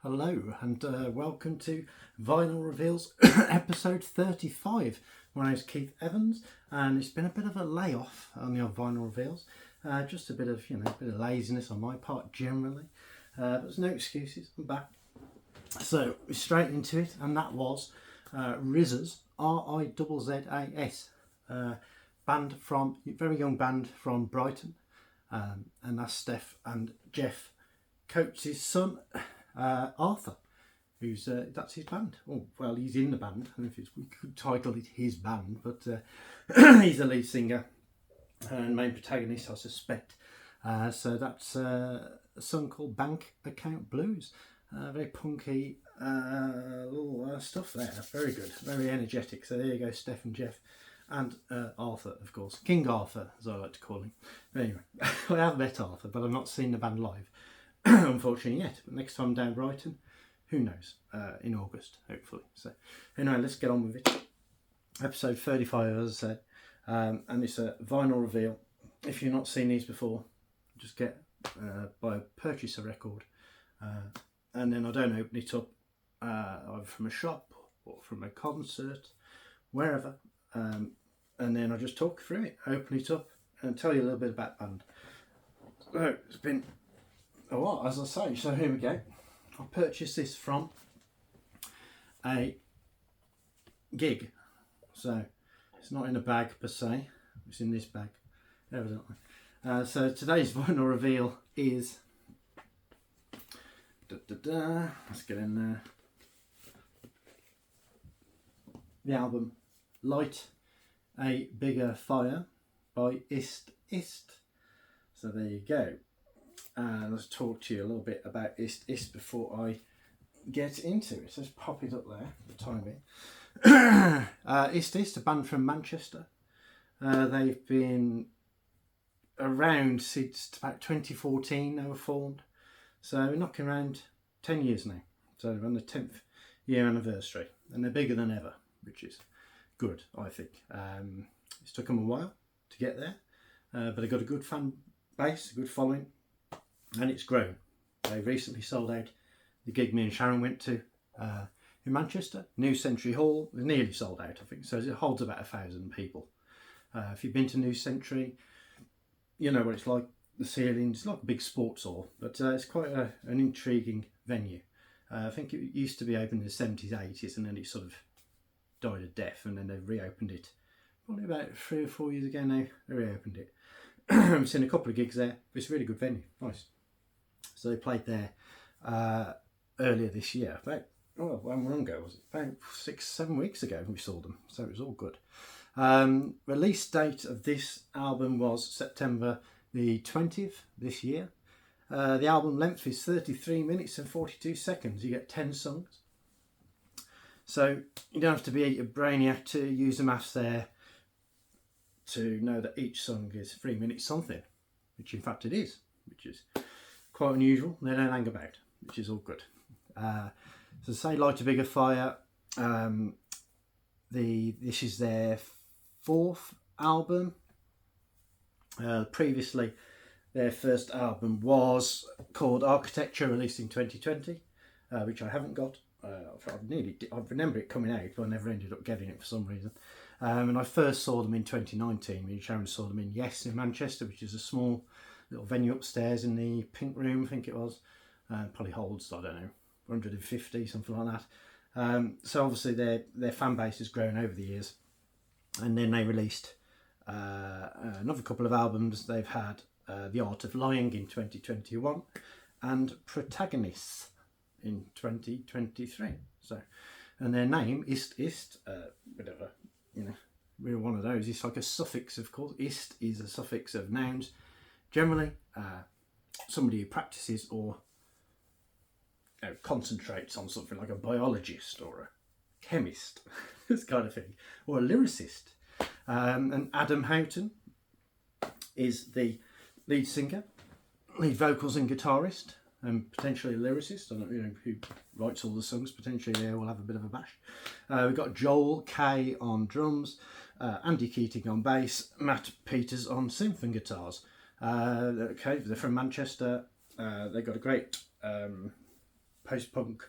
Hello and welcome to Vinyl Reveals episode 35. My name's Keith Evans and it's been a bit of a layoff on the old Vinyl Reveals. Just a bit of laziness on my part generally. But there's no excuses, I'm back. So straight into it, and that was Rizzas, R-I-Z-Z-A-S, very young band from Brighton, and that's Steph and Jeff Coates' son, Arthur, who's that's his band. Oh, well, he's in the band. I don't know if we could title it his band, but he's the lead singer and main protagonist, I suspect. So that's a song called Bank Account Blues. Very punky stuff there. Very good, very energetic. So there you go, Steph and Jeff. And Arthur, of course. King Arthur, as I like to call him. Anyway, I have met Arthur, but I've not seen the band live, unfortunately, yet. But next time down Brighton, who knows? In August, hopefully. So anyway, let's get on with it. Episode 35, as I said. And it's a vinyl reveal. If you've not seen these before, just purchase a record. And then I don't open it up either from a shop or from a concert, wherever. And then I just talk through it, open it up, and tell you a little bit about the band. So it's been a while, as I say. So here we go. I purchased this from a gig. So it's not in a bag per se. It's in this bag, evidently. So today's vinyl reveal is. Let's get in there. The album Light a Bigger Fire by Ist Ist. So there you go. Let's talk to you a little bit about Ist Ist before I get into it. Let's pop it up there for the time being. Ist Ist, a band from Manchester. They've been around since about 2014 they were formed. So we're knocking around 10 years now. So we're on the 10th year anniversary. And they're bigger than ever, which is good, I think. It's took them a while to get there, but they've got a good fan base, a good following, and it's grown. They recently sold out the gig me and Sharon went to in Manchester, New Century Hall. They're nearly sold out, I think, so it holds about 1,000 people. If you've been to New Century, you know what it's like. The ceiling's like a big sports hall, but it's quite an intriguing venue. I think it used to be open in the 70s, 80s, and then it sort of died a death, and then they reopened it probably about 3 or 4 years ago now. They reopened it. I've seen a couple of gigs there. It's a really good venue, nice. So they played there earlier this year. How long ago was it? About 6-7 weeks ago we saw them, so it was all good. Release date of this album was September the 20th this year. The album length is 33 minutes and 42 seconds. You get 10 songs. So you don't have to be a brainiac to use the maths there to know that each song is 3 minutes something, which in fact it is, which is quite unusual. They don't hang about, which is all good. So say Light a Bigger Fire. This is their 4th album. Previously, their first album was called Architecture, released in 2020, which I haven't got. I remember it coming out, but I never ended up getting it for some reason. And I first saw them in 2019. Me and Sharon saw them in Yes in Manchester, which is a small little venue upstairs in the Pink Room, I think it was. Probably holds, I don't know, 150, something like that. So obviously their fan base has grown over the years. And then they released another couple of albums. They've had The Art of Lying in 2021 and Protagonists in 2023. So, and their name Ist Ist, whatever, we're one of those. It's like a suffix, of course. Ist is a suffix of nouns. Generally, somebody who practices or concentrates on something, like a biologist or a chemist, this kind of thing, or a lyricist. And Adam Houghton is the lead singer, lead vocals and guitarist, and potentially a lyricist. I don't know who writes all the songs. Potentially there we'll have a bit of a bash. We've got Joel Kay on drums, Andy Keating on bass, Matt Peters on synth and guitars. Okay, they're from Manchester. They've got a great post-punk,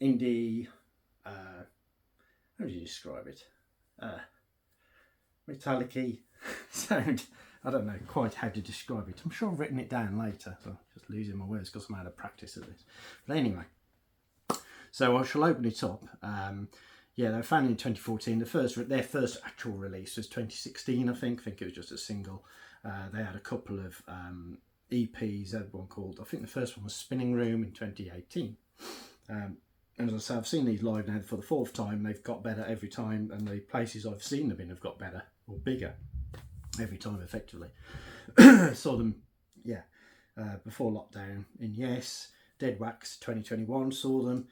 indie, how do you describe it? Metallic-y sound. I don't know quite how to describe it. I'm sure I've written it down later, so I'm just losing my words because I'm out of practice at this. But anyway, so I shall open it up. Yeah, they were founded in 2014. Their first actual release was 2016, I think. I think it was just a single. They had a couple of EPs. They had one called, I think the first one was Spinning Room in 2018. And as I say, I've seen these live now for the 4th time. They've got better every time, and the places I've seen them in have got better or bigger every time, effectively. Saw them, yeah, before lockdown in Yes, Dead Wax 2021. Saw them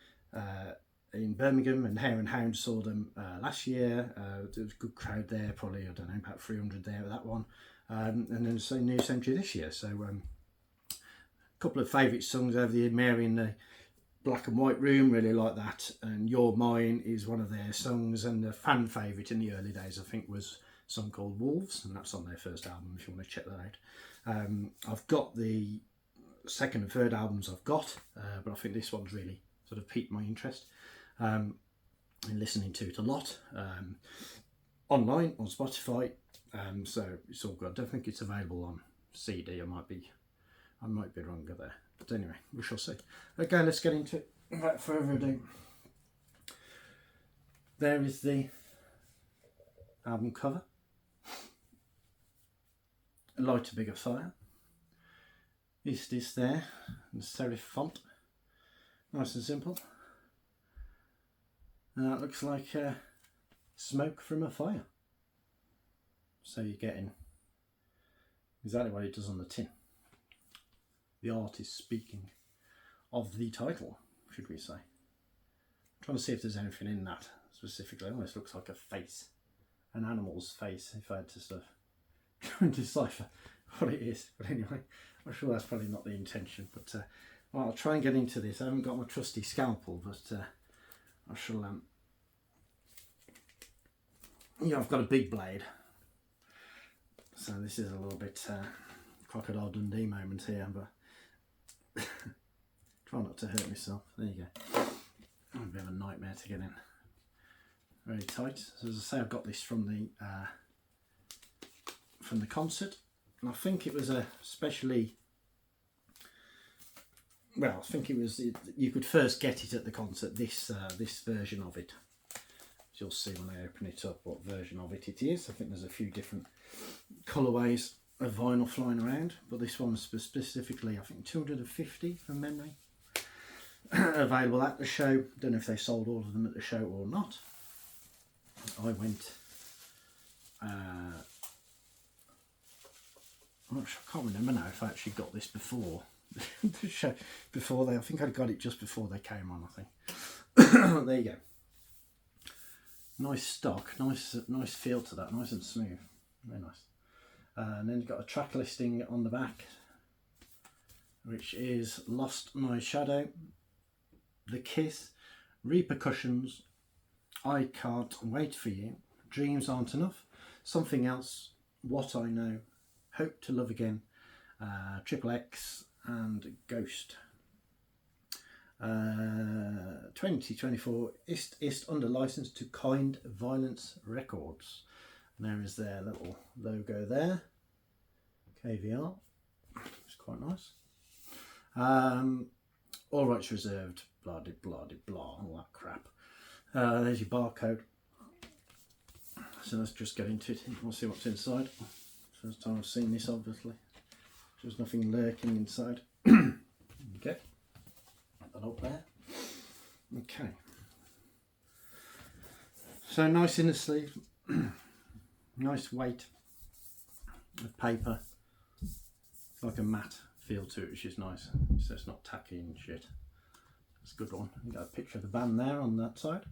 in Birmingham, and Hare and Hound saw them last year. There was a good crowd there, probably, I don't know, about 300 there at that one. And then so New Century this year. So a couple of favourite songs over the year. Mary in the Black and White Room, really like that, and You're Mine is one of their songs, and the fan favourite in the early days I think was a song called Wolves, and that's on their first album if you want to check that out. I've got the second and third albums I've got, but I think this one's really sort of piqued my interest in listening to it a lot, online on Spotify, so it's all good. I don't think it's available on CD. I might be wrong there, but anyway, we shall see. Okay, let's get into it without further ado. There is the album cover. A lighter, bigger fire. Ist Ist there, in serif font. Nice and simple. It looks like smoke from a fire. So you're getting exactly what it does on the tin. The art is speaking of the title, should we say. I'm trying to see if there's anything in that specifically. It almost looks like a face, an animal's face, if I had to sort of try and decipher what it is. But anyway, I'm sure that's probably not the intention. But well, I'll try and get into this. I haven't got my trusty scalpel, but I shall. Yeah, I've got a big blade, so this is a little bit Crocodile Dundee moment here, but try not to hurt myself. There you go. A bit of a nightmare to get in. Very tight. So as I say, I've got this from the concert, and I think it was a specially. Well, I think it was. You could first get it at the concert. This version of it. As you'll see when I open it up, what version of it is. I think there's a few different colourways of vinyl flying around, but this one's specifically, I think, 250 from memory. Available at the show. Don't know if they sold all of them at the show or not. I went. I'm not sure, I can't remember now if I actually got this before the show. I think I got it just before they came on. I think. There you go. Nice stock, nice feel to that, nice and smooth, very nice. And then you've got a track listing on the back, which is Lost My Shadow, The Kiss, Repercussions, I Can't Wait For You, Dreams Aren't Enough, Something Else, What I Know, Hope to Love Again, Triple X, and Ghost. 2024 Ist Ist under license to Kind Violence Records. And there is their little logo there. KVR. It's quite nice. All rights reserved. Blah de blah de blah. All that crap. There's your barcode. So let's just get into it. We'll see what's inside. First time I've seen this, obviously. There's nothing lurking inside. Okay. Up there. Okay. So nice in the sleeve. Nice weight of paper. Like a matte feel to it, which is nice. So it's not tacky and shit. It's a good one. You got a picture of the band there on that side.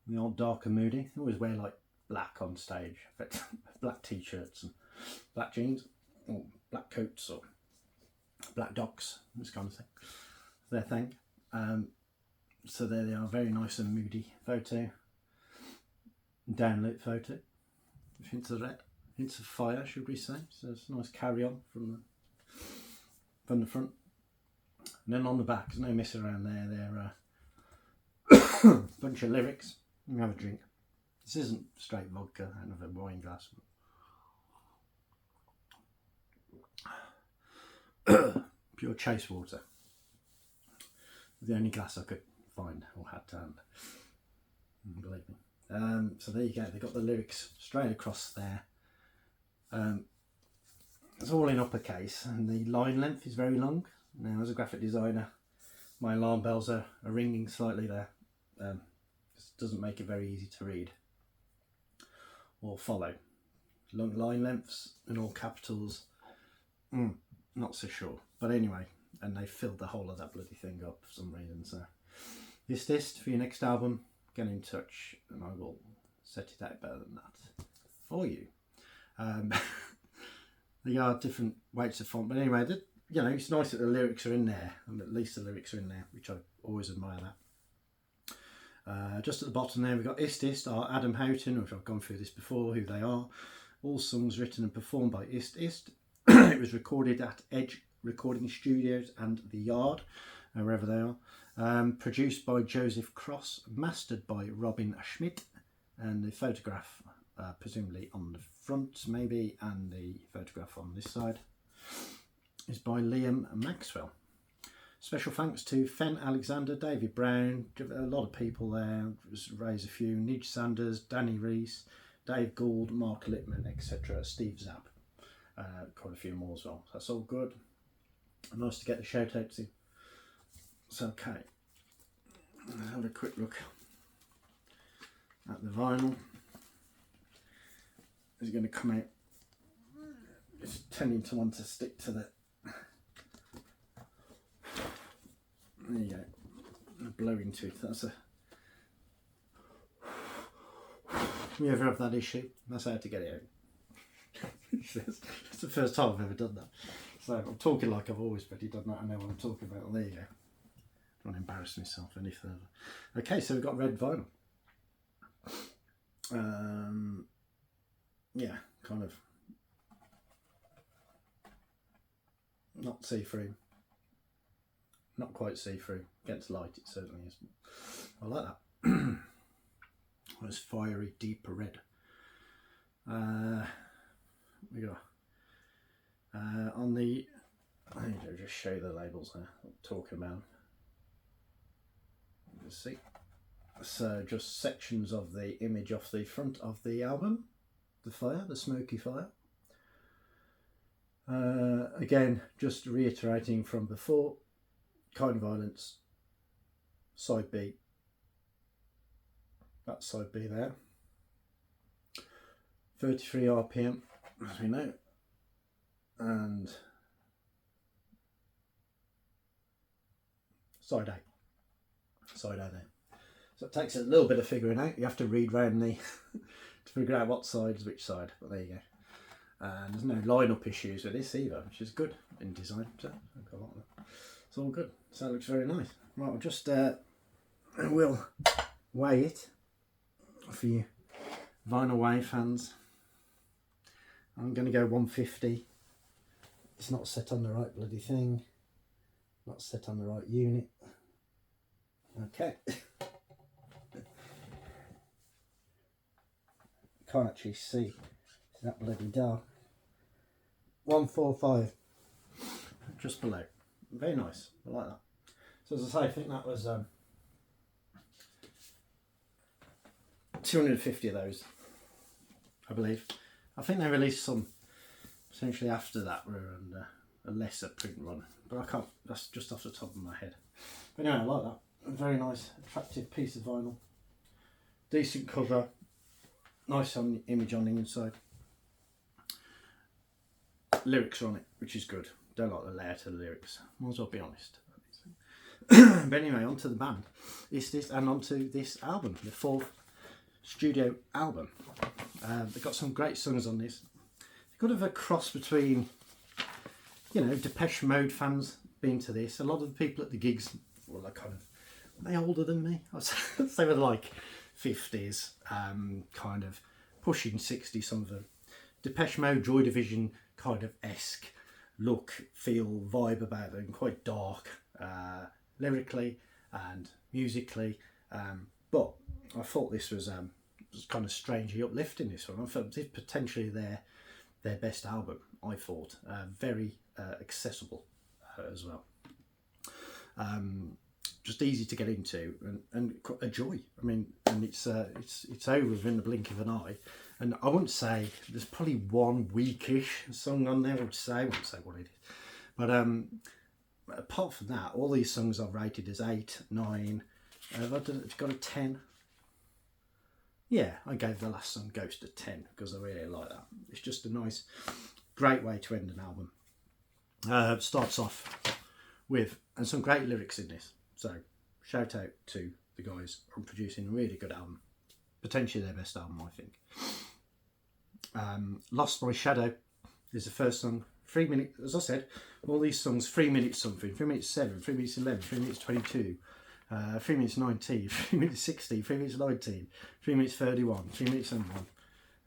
The old dark and moody. They always wear like black on stage. Black t-shirts and black jeans or black coats or black docks, this kind of thing. Their thing. So there they are, very nice and moody photo. Downlit photo. Hints of red, hints of fire, should we say. So it's a nice carry on from from the front. And then on the back, there's no mess around there. They're a bunch of lyrics. You can have a drink. This isn't straight vodka out of a wine glass. Pure chase water. The only glass I could find or had to hand. Believe me. So there you go. They got the lyrics straight across there. It's all in uppercase, and the line length is very long. Now, as a graphic designer, my alarm bells are ringing slightly there. This doesn't make it very easy to read or follow. Long line lengths in all capitals. Not so sure. But anyway, and they filled the whole of that bloody thing up for some reason. So, Ist Ist for your next album. Get in touch and I will set it out better than that for you. There are different weights of font, but anyway, you know, it's nice that the lyrics are in there, and at least the lyrics are in there, which I always admire that. Just at the bottom there, we've got Ist Ist, our Adam Houghton, which I've gone through this before, who they are. All songs written and performed by Ist Ist. It was recorded at Edge Recording Studios and The Yard, wherever they are. Produced by Joseph Cross, mastered by Robin Schmidt, and the photograph presumably on the front maybe, and the photograph on this side is by Liam Maxwell. Special thanks to Fen Alexander, David Brown, a lot of people there, just raise a few, Nige Sanders, Danny Reese, Dave Gould, Mark Littman, etc., Steve Zapp, quite a few more as well. That's all good. Nice to get the shout out to. So, okay, let's have a quick look at the vinyl. It's going to come out. It's tending to want to stick to the. There you go. Blow into it. That's a. You ever have that issue? That's how to get it out. It's the first time I've ever done that. So I'm talking like I've always pretty done that. I know what I'm talking about. Well, there you go. Don't want to embarrass myself any further. Okay, so we've got red vinyl. Yeah, kind of not see-through, not quite see-through. Against light, it certainly is. I like that. It's fiery, deep red. We got on the. I need to just show you the labels there. I'm talking about. You can see. So just sections of the image off the front of the album. The fire, the smoky fire. Again, just reiterating from before, Kind of Violence, side B. That's side B there. 33 RPM, as we know. And side A. Side A there. So it takes a little bit of figuring out. You have to read round the to figure out what side's which side. But there you go. And there's no line-up issues with this either, which is good in design. So I've got a lot of that. It's all good. So it looks very nice. Right, I'll just we'll weigh it for you vinyl weigh fans. I'm going to go 150. It's not set on the right bloody thing. Not set on the right unit. Okay. Can't actually see. It's that bloody dark. 145. Just below. Very nice. I like that. So as I say, I think that was 250 of those, I believe. I think they released some potentially after that were on a lesser print run, but I can't, that's just off the top of my head. But anyway, I like that. A very nice, attractive piece of vinyl. Decent cover. Nice image on the inside. Lyrics are on it, which is good. Don't like the layer to the lyrics. Might as well be honest. But anyway, on to the band. Ist Ist, and on to this album, the fourth studio album. They've got some great songs on this. Kind of a cross between, you know, Depeche Mode fans being to this. A lot of the people at the gigs were like kind of, were they older than me? I would say they were like 50s, kind of pushing 60, some of them. Depeche Mode, Joy Division kind of esque. look, feel, vibe about them, quite dark lyrically and musically. But I thought this was kind of strangely uplifting, this one. I thought this potentially their best album, I thought. Very accessible as well. Just easy to get into and a joy. I mean, and it's over within the blink of an eye. And I wouldn't say there's probably one weakish song on there. I wouldn't say what it is, but apart from that, all these songs I've rated as 8, 9. Have I got a 10? Yeah, I gave the last song Ghost a 10 because I really like that. It's just a nice, great way to end an album. Starts off with and some great lyrics in this. So shout out to the guys on producing a really good album, potentially their best album, I think. Lost My Shadow is the first song. 3 minutes, as I said, all these songs 3 minutes something, 3 minutes 7, 3 minutes 11, 3 minutes 22, 3 minutes 19, 3 minutes 60, 3 minutes 19, 3 minutes 31, 3 minutes and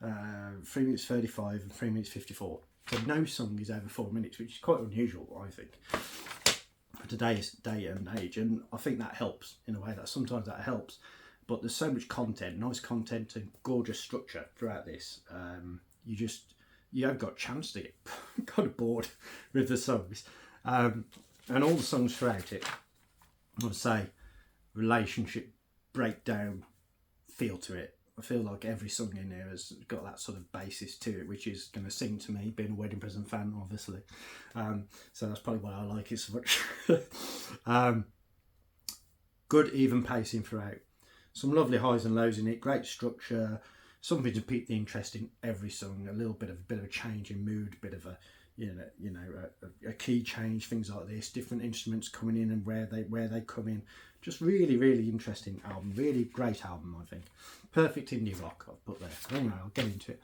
1, 3 minutes 35 and 3 minutes 54. So no song is over 4 minutes, which is quite unusual, I think, for today's day and age. And I think that helps in a way, that sometimes that helps. But there's so much content, nice content and gorgeous structure throughout this. You haven't got a chance to get kind of bored with the songs. And all the songs throughout it, I would say, relationship breakdown feel to it. I feel like every song in there has got that sort of basis to it, which is going to sing to me, being a Wedding Present fan, obviously. So that's probably why I like it so much. Good even pacing throughout. Some lovely highs and lows in it, great structure, something to pique the interest in every song, a bit of a change in mood, bit of a a key change, things like this, different instruments coming in and where they come in. Just really, really interesting album, really great album, I think. Perfect indie rock I've put there. Anyway, I'll get into it.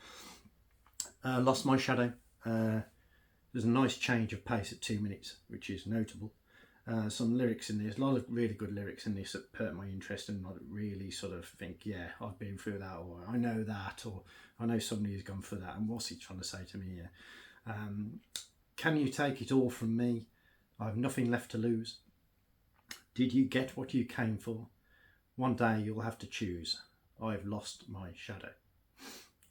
Lost My Shadow. There's a nice change of pace at 2 minutes, which is notable. Some lyrics in this, a lot of really good lyrics in this that perk my interest and I really sort of think, yeah, I've been through that, or I know that, or I know somebody who's gone through that, and what's he trying to say to me here? Can you take it all from me? I've nothing left to lose. Did you get what you came for? One day you'll have to choose. I've lost my shadow.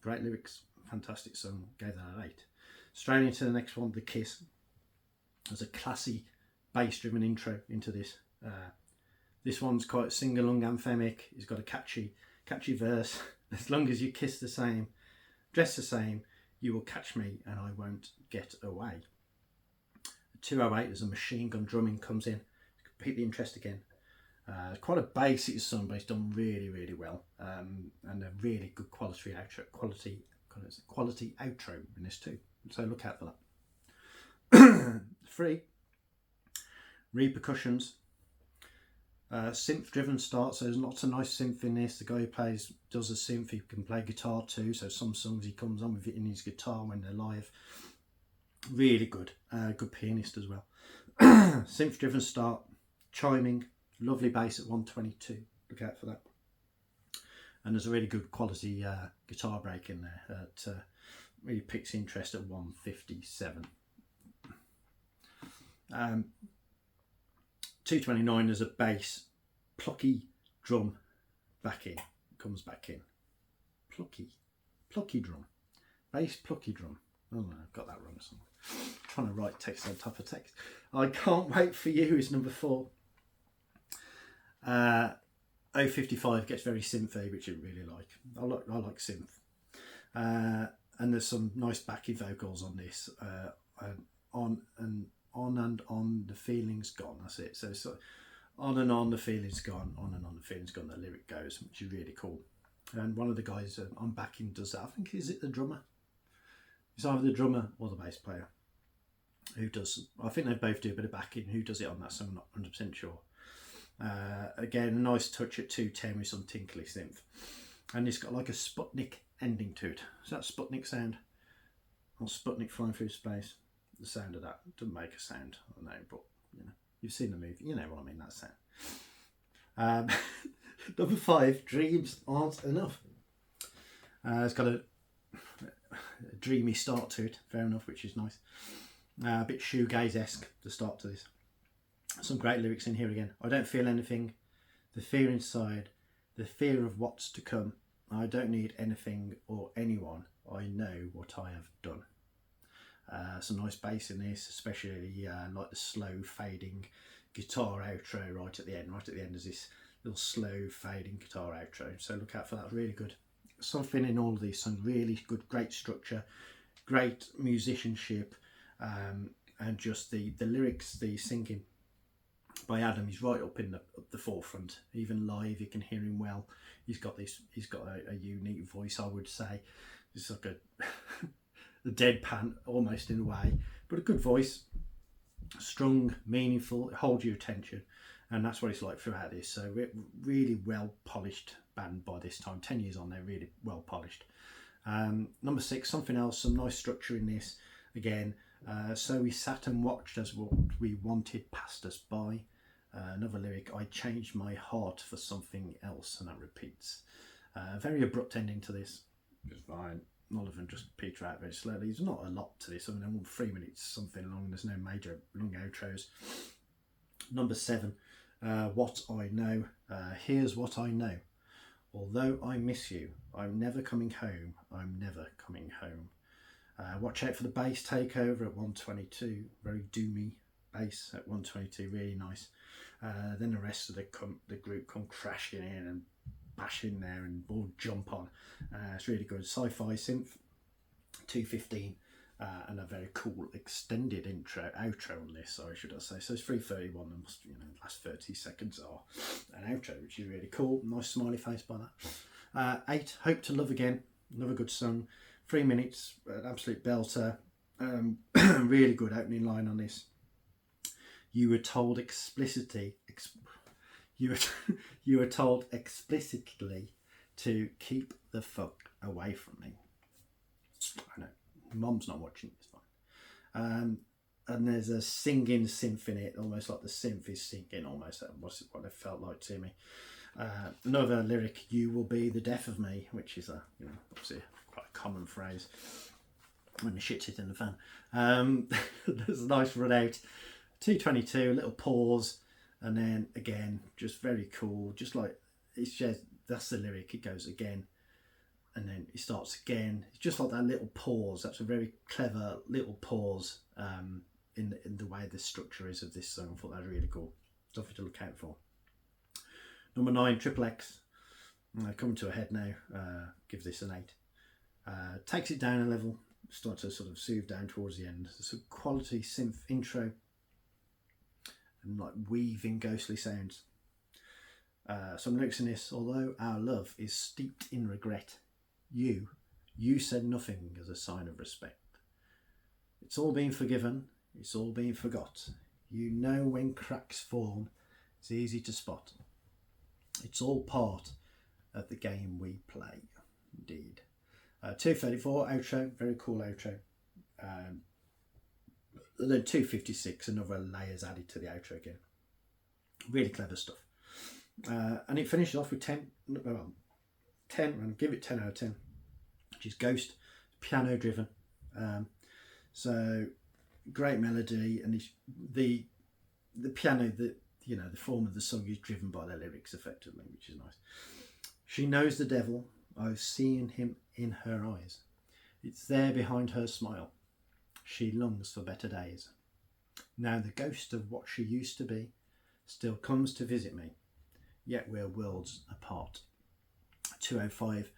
Great lyrics, fantastic song, gave that an 8. Straight into the next one, The Kiss. There's a classy bass-driven intro into this. This one's quite sing-along anthemic. It's got a catchy verse. As long as you kiss the same, dress the same, you will catch me and I won't get away. At 2:08, there's a machine gun drumming comes in. Pique the interest again. Quite a basic song, but it's done really, really well. And a really good quality outro in this too. So look out for that. 3. Repercussions. Synth driven start, so there's lots of nice synth in this. The guy who does the synth, he can play guitar too, so some songs he comes on with it in his guitar when they're live. Really good. Good pianist as well. Synth driven start, chiming, lovely bass at 122. Look out for that. And there's a really good quality guitar break in there that really picks interest at 157. 229, there's a bass, plucky drum back in, comes back in. Plucky drum, bass plucky drum. Oh no, I've got that wrong. So I'm trying to write text on top of text. I Can't Wait For You is number 4. 055 gets very synthy, which I really like. I like synth. And there's some nice backing vocals on this. On and on, the feeling's gone. That's it. So it's on and on, the feeling's gone. On and on, the feeling's gone. The lyric goes, which is really cool. And one of the guys on backing does that. I think, is it the drummer? It's either the drummer or the bass player who does. I think they both do a bit of backing. Who does it on that song? I'm not 100% sure. Again, a nice touch at 210 with some tinkly synth. And it's got like a Sputnik ending to it. Is that Sputnik sound? Or Sputnik flying through space? The sound of that doesn't make a sound, I know, but you know, you've seen the movie, you know what I mean, that sound. Number 5, Dreams Aren't Enough. It's got a dreamy start to it, fair enough, which is nice. A bit shoegaze-esque, the start to this. Some great lyrics in here again. I don't feel anything, the fear inside, the fear of what's to come. I don't need anything or anyone. I know what I have done. Some nice bass in this, especially like the slow fading guitar outro right at the end. Right at the end is this little slow fading guitar outro. So look out for that. Really good. Something in all of these. Some really good, great structure, great musicianship, and just the lyrics, the singing by Adam is right up in the forefront. Even live, you can hear him well. He's got a unique voice, I would say. It's like a deadpan almost in a way, but a good voice, strong, meaningful, it holds your attention, and that's what it's like throughout this. So really well polished band by this time. 10 years on, they're really well polished. Number 6, something else, some nice structure in this again. So we sat and watched as what we wanted passed us by. Another lyric, I changed my heart for something else, and that repeats. Very abrupt ending to this. Just fine. All of them just peter out very slowly. There's not a lot to this. I mean, I want 3 minutes, something long. There's no major long outros. Number 7, what I know. Here's what I know. Although I miss you, I'm never coming home. I'm never coming home. Watch out for the bass takeover at 122. Very doomy bass at 122. Really nice. Then the rest of the group come crashing in and bash in there and all jump on. It's really good. Sci-fi synth, 2:15, and a very cool extended outro on this. Sorry, should I say? So it's 3:31. And must, last 30 seconds are an outro, which is really cool. Nice smiley face by that. 8, Hope to Love Again. Another good song. 3 minutes, an absolute belter. Really good opening line on this. You were told explicitly. You were told explicitly to keep the fuck away from me. I know, Mom's not watching, it's fine. And there's a singing synth in it, almost like the synth is singing, almost. That was what it felt like to me. Another lyric, you will be the death of me, which is obviously quite a common phrase when the shit's hitting the fan. There's a nice run out. 2:22, a little pause. And then again, just very cool. Just like, it's just, that's the lyric. It goes again, and then it starts again. It's just like that little pause. That's a very clever little pause in the way the structure is of this song. I thought that was really cool. Something to look out for. Number 9, Triple X. Coming to a head now. Give this an 8. Takes it down a level. Starts to sort of soothe down towards the end. It's a quality synth intro. And like weaving ghostly sounds. Some lyrics in this. Although our love is steeped in regret, you said nothing as a sign of respect. It's all been forgiven, it's all been forgot. You know when cracks form, it's easy to spot. It's all part of the game we play. Indeed. 2:34 outro, very cool outro. And then 2:56, another layers added to the outro again. Really clever stuff. And it finishes off with 10, and give it 10 out of 10, which is Ghost, piano driven. So great melody, and the piano, the form of the song is driven by the lyrics effectively, which is nice. She knows the devil, I've seen him in her eyes. It's there behind her smile. She longs for better days. Now the ghost of what she used to be still comes to visit me, yet we're worlds apart. 2:05,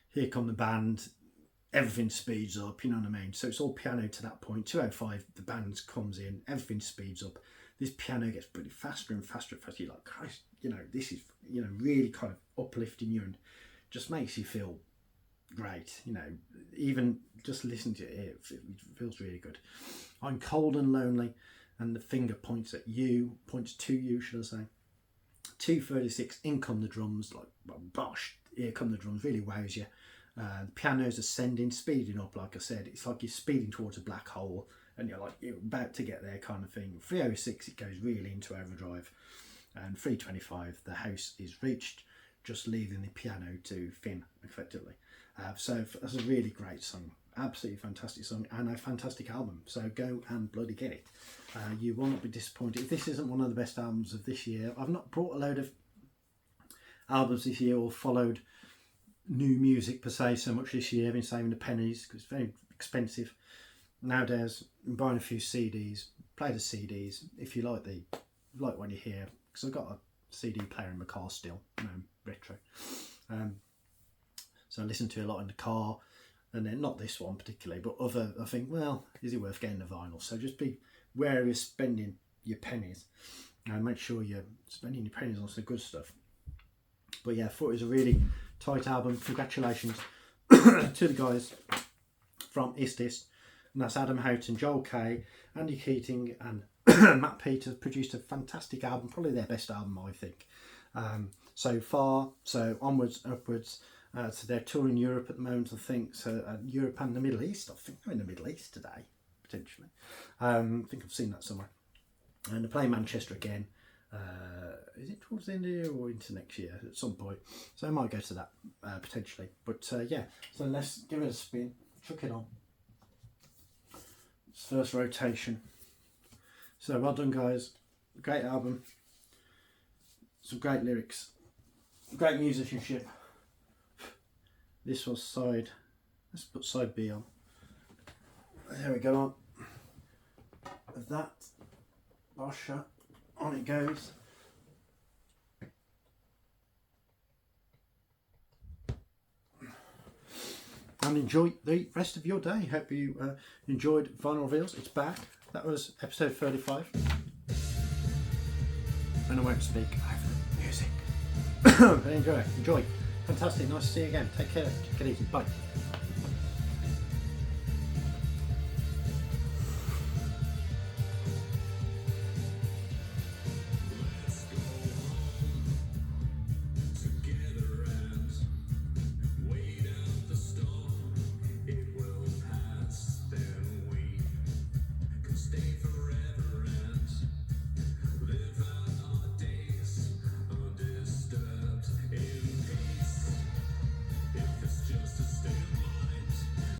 here come the band, everything speeds up, you know what I mean? So it's all piano to that point. 2:05, the band comes in, everything speeds up. This piano gets pretty faster and faster and faster. You're like, Christ, this is, really kind of uplifting you and just makes you feel great. Even just listen to it, it feels really good. I'm cold and lonely, and the finger points to you, should I say. 2:36, in come the drums, like, well, bosh, here come the drums, really wows you. The piano's ascending, speeding up, like I said. It's like you're speeding towards a black hole, and you're about to get there kind of thing. 3:06, it goes really into overdrive. And 3:25, the house is reached, just leaving the piano to Finn, effectively. So that's a really great song. absolutely fantastic song and a fantastic album. So go and bloody get it. You will not be disappointed. If this isn't one of the best albums of this year, I've not brought a load of albums this year or followed new music per se so much this year. I've been saving the pennies because it's very expensive nowadays. I'm buying a few CDs, play the CDs if you like what you hear, because I've got a CD player in my car still, retro. So I listen to a lot in the car, and then not this one particularly, but other. I think, well, is it worth getting the vinyl? So just be wary of spending your pennies, and make sure you're spending your pennies on some good stuff. But yeah, I thought it was a really tight album. Congratulations to the guys from Ist Ist, and that's Adam Houghton, Joel Kay, Andy Keating, and Matt Peters produced a fantastic album, probably their best album, I think, so far. So onwards, upwards. So they're touring Europe at the moment, I think. So Europe and the Middle East. I think they're in the Middle East today, potentially. I think I've seen that somewhere. And they're playing Manchester again. Is it towards the end of the year or into next year at some point? So I might go to that potentially. But yeah, so let's give it a spin. Chuck it on. It's first rotation. So well done, guys. Great album. Some great lyrics. Great musicianship. This was side. Let's put side B on. There we go. On of that. Bosha. On it goes. And enjoy the rest of your day. Hope you enjoyed Vinyl Reveals. It's back. That was episode 35. And I won't speak over music. But enjoy. Fantastic. Nice to see you again. Take care. Take it easy. Bye.